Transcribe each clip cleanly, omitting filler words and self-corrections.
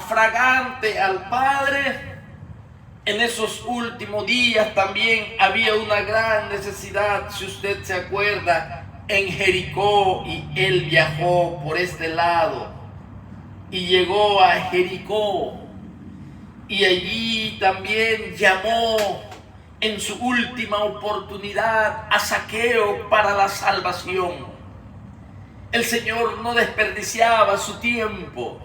fragante al Padre. En esos últimos días también había una gran necesidad, si usted se acuerda, en Jericó, y él viajó por este lado y llegó a Jericó, y allí también llamó en su última oportunidad a Zaqueo para la salvación. El Señor no desperdiciaba su tiempo.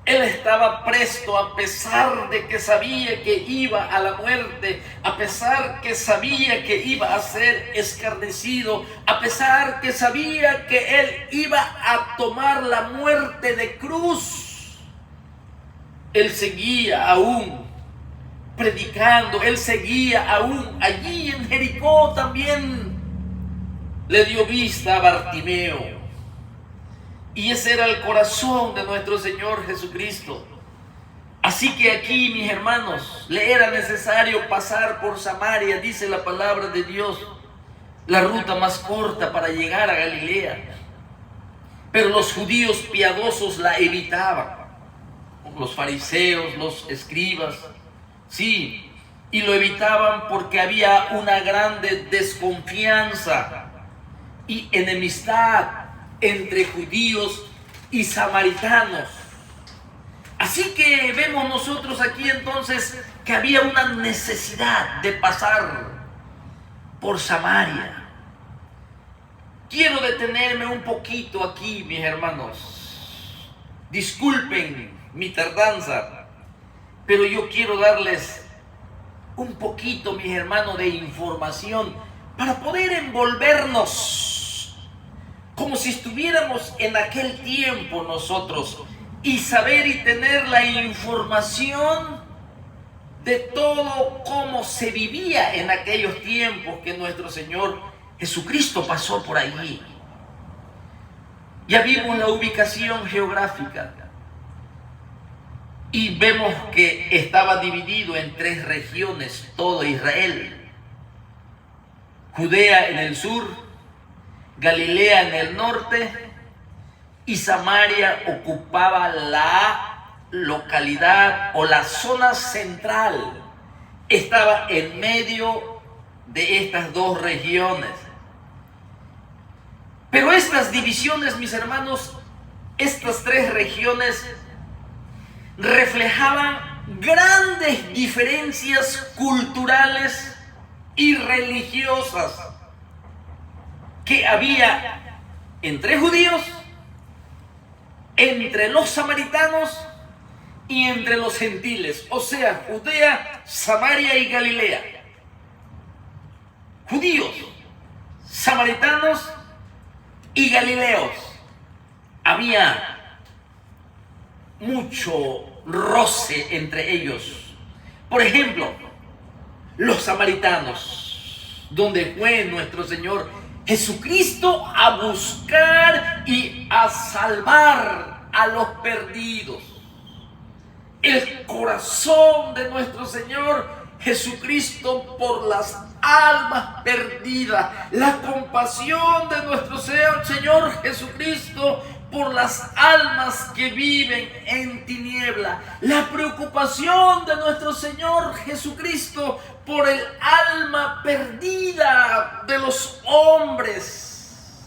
Él estaba presto, a pesar de que sabía que iba a la muerte, a pesar que sabía que iba a ser escarnecido, a pesar que sabía que él iba a tomar la muerte de cruz. Él seguía aún predicando, él seguía aún allí en Jericó. También le dio vista a Bartimeo. Y ese era el corazón de nuestro Señor Jesucristo. Así que aquí, mis hermanos, le era necesario pasar por Samaria, dice la palabra de Dios, la ruta más corta para llegar a Galilea. Pero los judíos piadosos la evitaban, los fariseos, los escribas, sí, y lo evitaban porque había una grande desconfianza y enemistad entre judíos y samaritanos. Así que vemos nosotros aquí entonces que había una necesidad de pasar por Samaria. Quiero detenerme un poquito aquí, mis hermanos. Disculpen mi tardanza, pero yo quiero darles un poquito, mis hermanos, de información para poder envolvernos como si estuviéramos en aquel tiempo nosotros, y saber y tener la información de todo cómo se vivía en aquellos tiempos que nuestro Señor Jesucristo pasó por allí. Ya vimos la ubicación geográfica y vemos que estaba dividido en 3 regiones todo Israel: Judea en el sur, Galilea en el norte, y Samaria ocupaba la localidad o la zona central. Estaba en medio de estas 2 regiones. Pero estas divisiones, mis hermanos, estas 3 regiones reflejaban grandes diferencias culturales y religiosas que había entre judíos, entre los samaritanos y entre los gentiles, o sea, Judea, Samaria y Galilea. Judíos, samaritanos y galileos. Había mucho roce entre ellos. Por ejemplo, los samaritanos, donde fue nuestro Señor Jesucristo a buscar y a salvar a los perdidos. El corazón de nuestro Señor Jesucristo por las almas perdidas, la compasión de nuestro Señor Jesucristo por las almas que viven en tiniebla, la preocupación de nuestro Señor Jesucristo por el alma perdida de los hombres,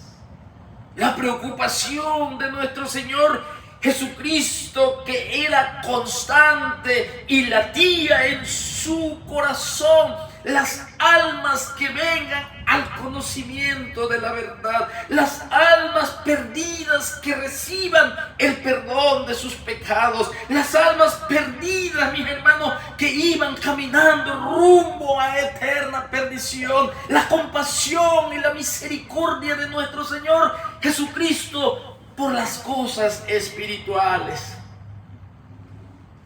la preocupación de nuestro Señor Jesucristo, que era constante y latía en su corazón, las almas que vengan al conocimiento de la verdad, las almas perdidas que reciban el perdón de sus pecados, las almas perdidas, mis hermanos, que iban caminando rumbo a eterna perdición, la compasión y la misericordia de nuestro Señor Jesucristo por las cosas espirituales.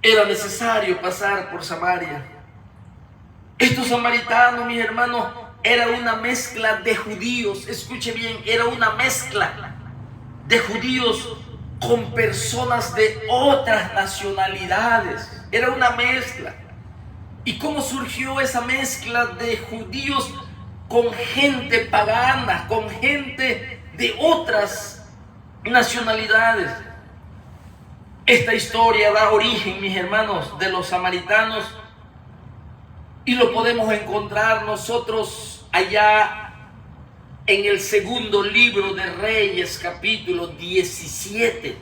Era necesario pasar por Samaria. Estos samaritanos, mis hermanos, era una mezcla de judíos. Escuche bien, era una mezcla de judíos con personas de otras nacionalidades. Era una mezcla. ¿Y cómo surgió esa mezcla de judíos con gente pagana, con gente de otras nacionalidades? Esta historia da origen, mis hermanos, de los samaritanos, y lo podemos encontrar nosotros allá en el segundo libro de Reyes, capítulo 17,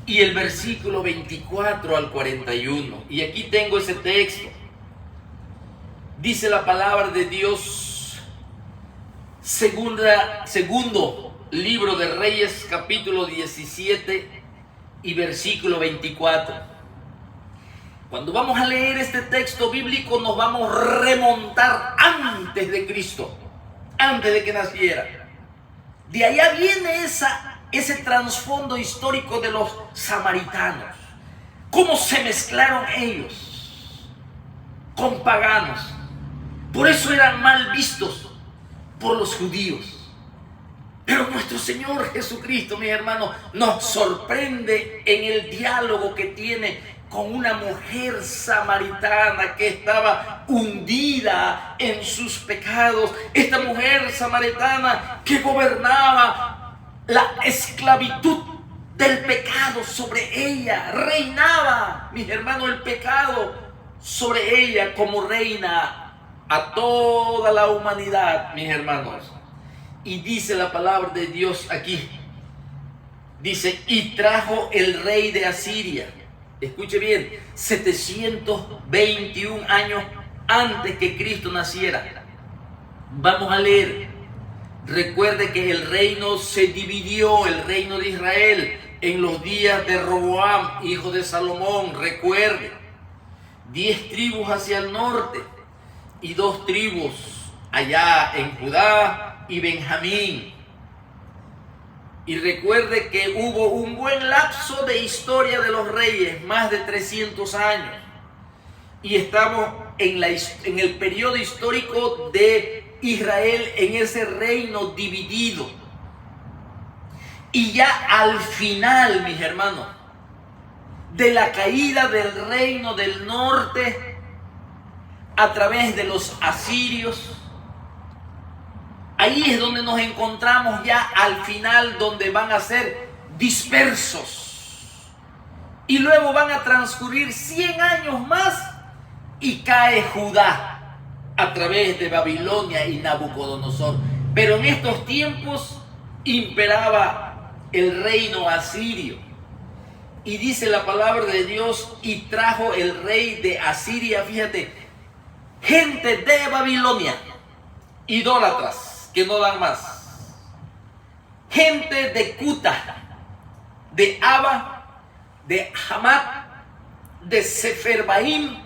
y el versículo 24 al 41. Y aquí tengo ese texto. Dice la palabra de Dios, segundo libro de Reyes, capítulo 17 y versículo 24. Cuando vamos a leer este texto bíblico nos vamos a remontar antes de Cristo, antes de que naciera. De allá viene ese trasfondo histórico de los samaritanos. Cómo se mezclaron ellos con paganos. Por eso eran mal vistos por los judíos. Pero nuestro Señor Jesucristo, mis hermanos, nos sorprende en el diálogo que tiene con una mujer samaritana que estaba hundida en sus pecados. Esta mujer samaritana que gobernaba la esclavitud del pecado sobre ella. Reinaba, mis hermanos, el pecado sobre ella como reina a toda la humanidad, mis hermanos. Y dice la palabra de Dios aquí. Dice, y trajo el rey de Asiria. Escuche bien, 721 años antes que Cristo naciera. Vamos a leer. Recuerde que el reino se dividió, el reino de Israel, en los días de Roboam, hijo de Salomón. Recuerde, 10 tribus hacia el norte y 2 tribus allá en Judá y Benjamín. Y recuerde que hubo un buen lapso de historia de los reyes, más de 300 años. Y estamos en el periodo histórico de Israel, en ese reino dividido. Y ya al final, mis hermanos, de la caída del reino del norte a través de los asirios, ahí es donde nos encontramos ya al final, donde van a ser dispersos. Y luego van a transcurrir 100 años más y cae Judá a través de Babilonia y Nabucodonosor. Pero en estos tiempos imperaba el reino asirio. Y dice la palabra de Dios, y trajo el rey de Asiria, fíjate, gente de Babilonia, idólatras que no dan más, gente de Cuta, de Aba, de Hamat, de Seferbaim,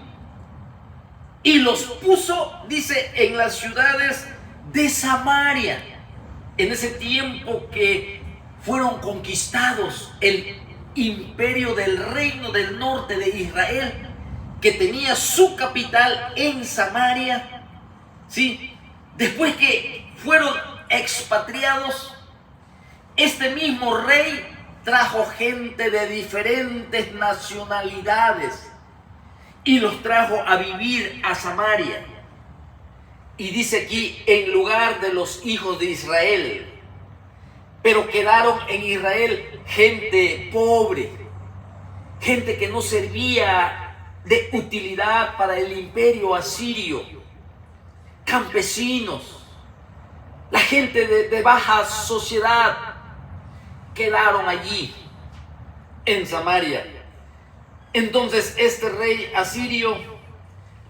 y los puso, dice, en las ciudades de Samaria. En ese tiempo que fueron conquistados el imperio del reino del norte de Israel, que tenía su capital en Samaria, ¿sí? Después que fueron expatriados, este mismo rey trajo gente de diferentes nacionalidades y los trajo a vivir a Samaria. Y dice aquí, en lugar de los hijos de Israel. Pero quedaron en Israel gente pobre, gente que no servía de utilidad para el imperio asirio, campesinos, la gente de baja sociedad, quedaron allí en Samaria. Entonces este rey asirio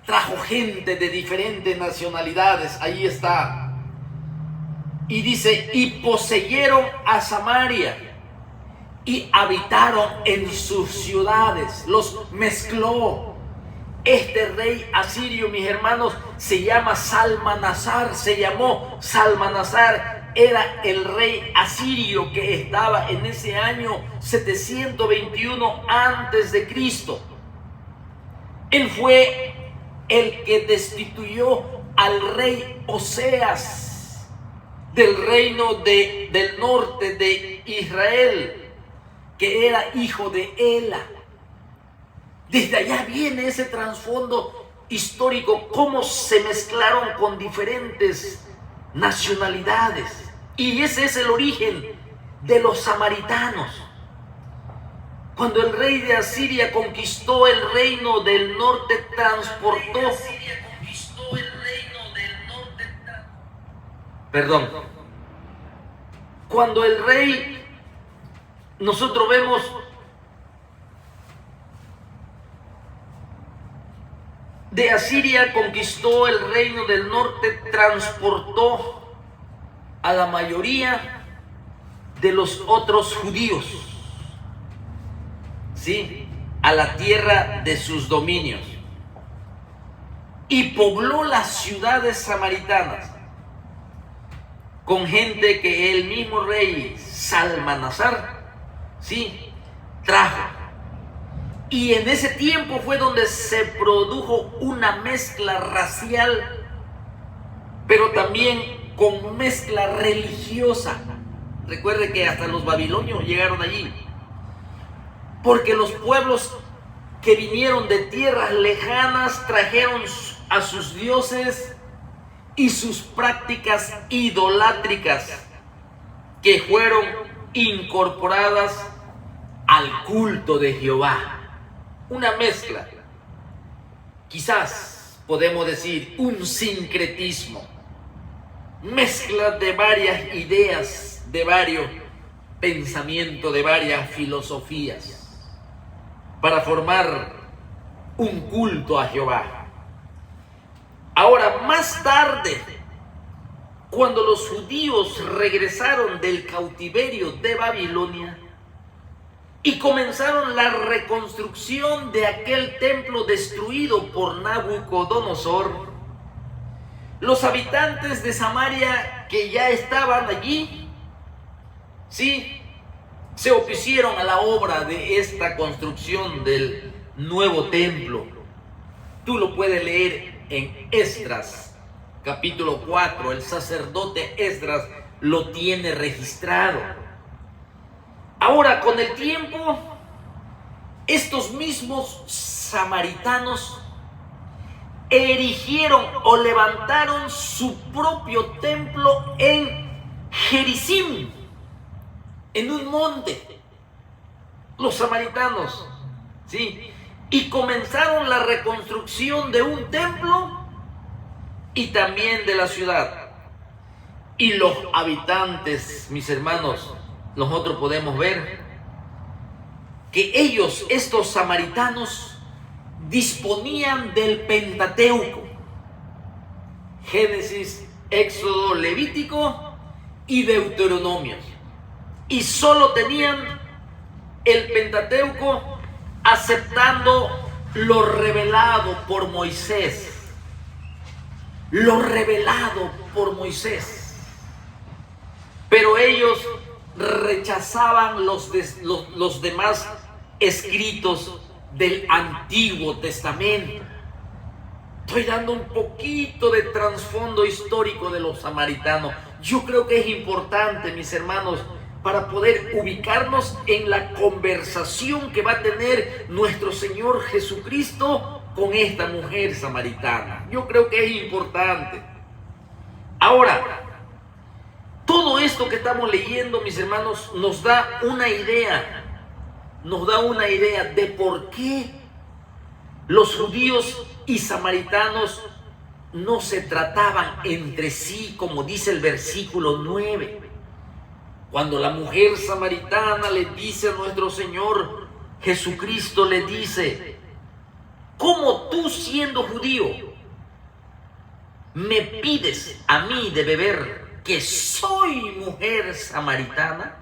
trajo gente de diferentes nacionalidades, ahí está. Y dice, y poseyeron a Samaria y habitaron en sus ciudades, los mezcló. Este rey asirio, mis hermanos, se llama Salmanasar, se llamó Salmanasar, era el rey asirio que estaba en ese año 721 antes de Cristo. Él fue el que destituyó al rey Oseas del reino del norte de Israel, que era hijo de Ela. Desde allá viene ese trasfondo histórico, cómo se mezclaron con diferentes nacionalidades. Y ese es el origen de los samaritanos. Cuando el rey de Asiria conquistó el reino del norte, transportó. Perdón. Cuando el rey, nosotros vemos de Asiria conquistó el reino del norte, transportó a la mayoría de los otros judíos, ¿sí?, a la tierra de sus dominios y pobló las ciudades samaritanas con gente que el mismo rey Salmanasar, ¿sí?, trajo. Y en ese tiempo fue donde se produjo una mezcla racial, pero también con mezcla religiosa. Recuerde que hasta los babilonios llegaron allí, porque los pueblos que vinieron de tierras lejanas trajeron a sus dioses y sus prácticas idolátricas que fueron incorporadas al culto de Jehová. Una mezcla, quizás podemos decir un sincretismo, mezcla de varias ideas, de varios pensamientos, de varias filosofías, para formar un culto a Jehová. Ahora, más tarde, cuando los judíos regresaron del cautiverio de Babilonia y comenzaron la reconstrucción de aquel templo destruido por Nabucodonosor, los habitantes de Samaria que ya estaban allí, sí, se opusieron a la obra de esta construcción del nuevo templo. Tú lo puedes leer en Esdras, capítulo 4, el sacerdote Esdras lo tiene registrado. Ahora, con el tiempo, estos mismos samaritanos erigieron o levantaron su propio templo en Gerizim, en un monte, los samaritanos, ¿sí? Y comenzaron la reconstrucción de un templo y también de la ciudad. Y los habitantes, mis hermanos, nosotros podemos ver que ellos, estos samaritanos, disponían del Pentateuco, Génesis, Éxodo, Levítico y Deuteronomio, y solo tenían el Pentateuco aceptando lo revelado por Moisés, lo revelado por Moisés, pero ellos rechazaban los demás escritos del Antiguo Testamento. Estoy dando un poquito de trasfondo histórico de los samaritanos. Yo creo que es importante, mis hermanos, para poder ubicarnos en la conversación que va a tener nuestro Señor Jesucristo con esta mujer samaritana. Yo creo que es importante. Ahora, todo esto que estamos leyendo, mis hermanos, nos da una idea de por qué los judíos y samaritanos no se trataban entre sí, como dice el versículo 9. Cuando la mujer samaritana le dice a nuestro Señor Jesucristo, le dice: ¿cómo tú, siendo judío, me pides a mí de beber, que soy mujer samaritana?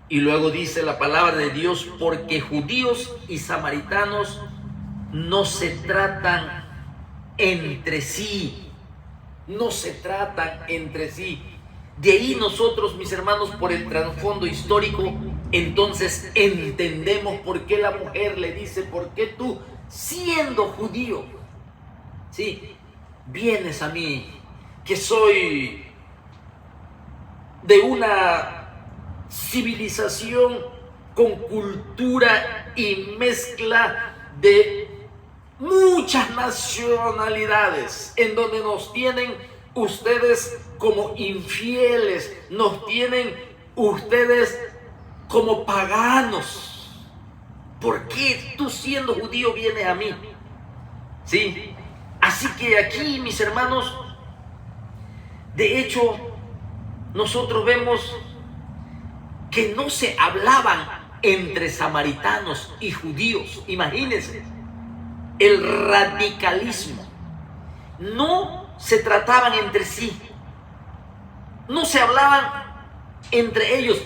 Y luego dice la palabra de Dios: porque judíos y samaritanos no se tratan entre sí, no se tratan entre sí. De ahí nosotros, mis hermanos, por el trasfondo histórico, entonces entendemos por qué la mujer le dice: ¿por qué tú, siendo judío, sí, vienes a mí, que soy de una civilización con cultura y mezcla de muchas nacionalidades, en donde nos tienen ustedes como infieles, nos tienen ustedes como paganos? ¿por qué tú siendo judío vienes a mí? ¿Sí? Así que aquí, mis hermanos, de hecho, nosotros vemos que no se hablaban entre samaritanos y judíos. Imagínense, el radicalismo. No se trataban entre sí, no se hablaban entre ellos,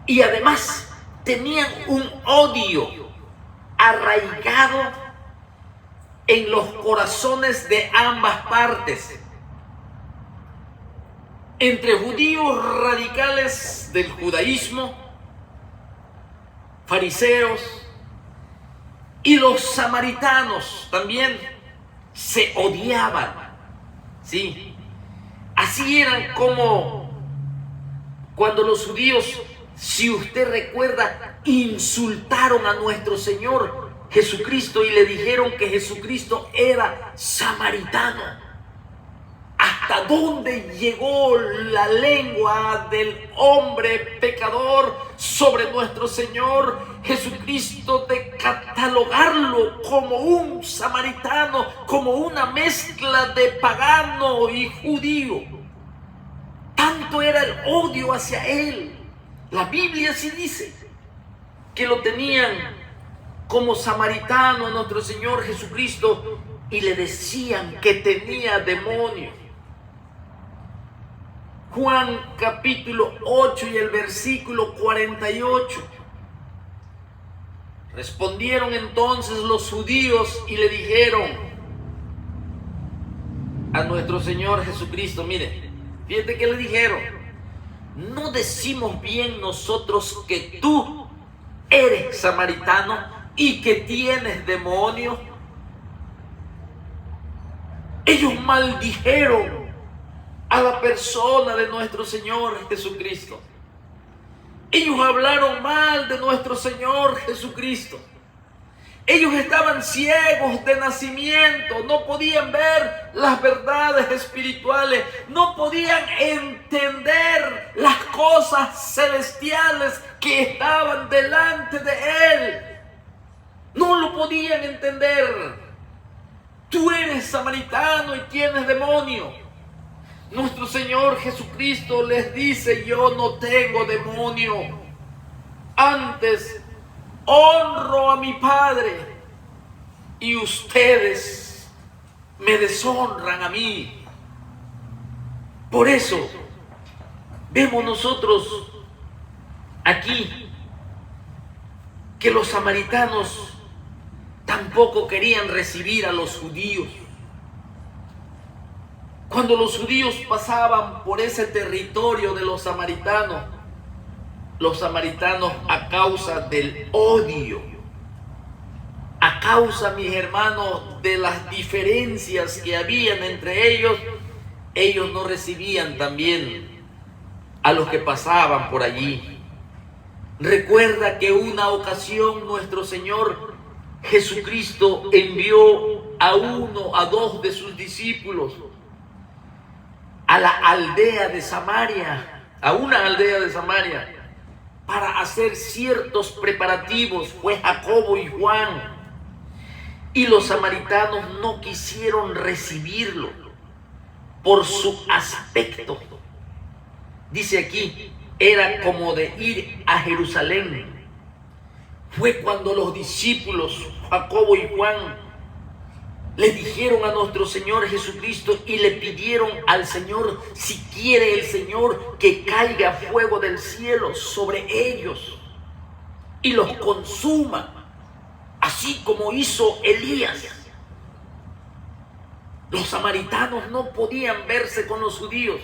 y además tenían un odio arraigado en los corazones de ambas partes, entre judíos radicales del judaísmo, fariseos, y los samaritanos también se odiaban, ¿sí? Así eran como cuando los judíos, si usted recuerda, insultaron a nuestro Señor Jesucristo y le dijeron que Jesucristo era samaritano. ¿Hasta dónde llegó la lengua del hombre pecador sobre nuestro Señor Jesucristo de catalogarlo como un samaritano, como una mezcla de pagano y judío? Tanto era el odio hacia él. La Biblia sí dice que lo tenían como samaritano a nuestro Señor Jesucristo y le decían que tenía demonios. Juan capítulo 8 y el versículo 48. Respondieron entonces los judíos y le dijeron a nuestro Señor Jesucristo, mire, fíjate que le dijeron: ¿no decimos bien nosotros que tú eres samaritano y que tienes demonios? Ellos maldijeron a la persona de nuestro Señor Jesucristo. Ellos hablaron mal de nuestro Señor Jesucristo. Ellos estaban ciegos de nacimiento, no podían ver las verdades espirituales, no podían entender las cosas celestiales que estaban delante de Él. No lo podían entender. Tú eres samaritano y tienes demonio. Nuestro Señor Jesucristo les dice: yo no tengo demonio, antes honro a mi Padre y ustedes me deshonran a mí. Por eso vemos nosotros aquí que los samaritanos tampoco querían recibir a los judíos. Cuando los judíos pasaban por ese territorio de los samaritanos, a causa del odio, a causa, mis hermanos, de las diferencias que habían entre ellos no recibían también a los que pasaban por allí. Recuerda que una ocasión nuestro Señor Jesucristo envió a dos de sus discípulos a la aldea de Samaria, a una aldea de Samaria, para hacer ciertos preparativos. Fue Jacobo y Juan, y los samaritanos no quisieron recibirlo por su aspecto. Dice aquí, era como de ir a Jerusalén. Fue cuando los discípulos Jacobo y Juan le dijeron a nuestro Señor Jesucristo y le pidieron al Señor, si quiere el Señor, que caiga fuego del cielo sobre ellos y los consuma, así como hizo Elías. Los samaritanos no podían verse con los judíos,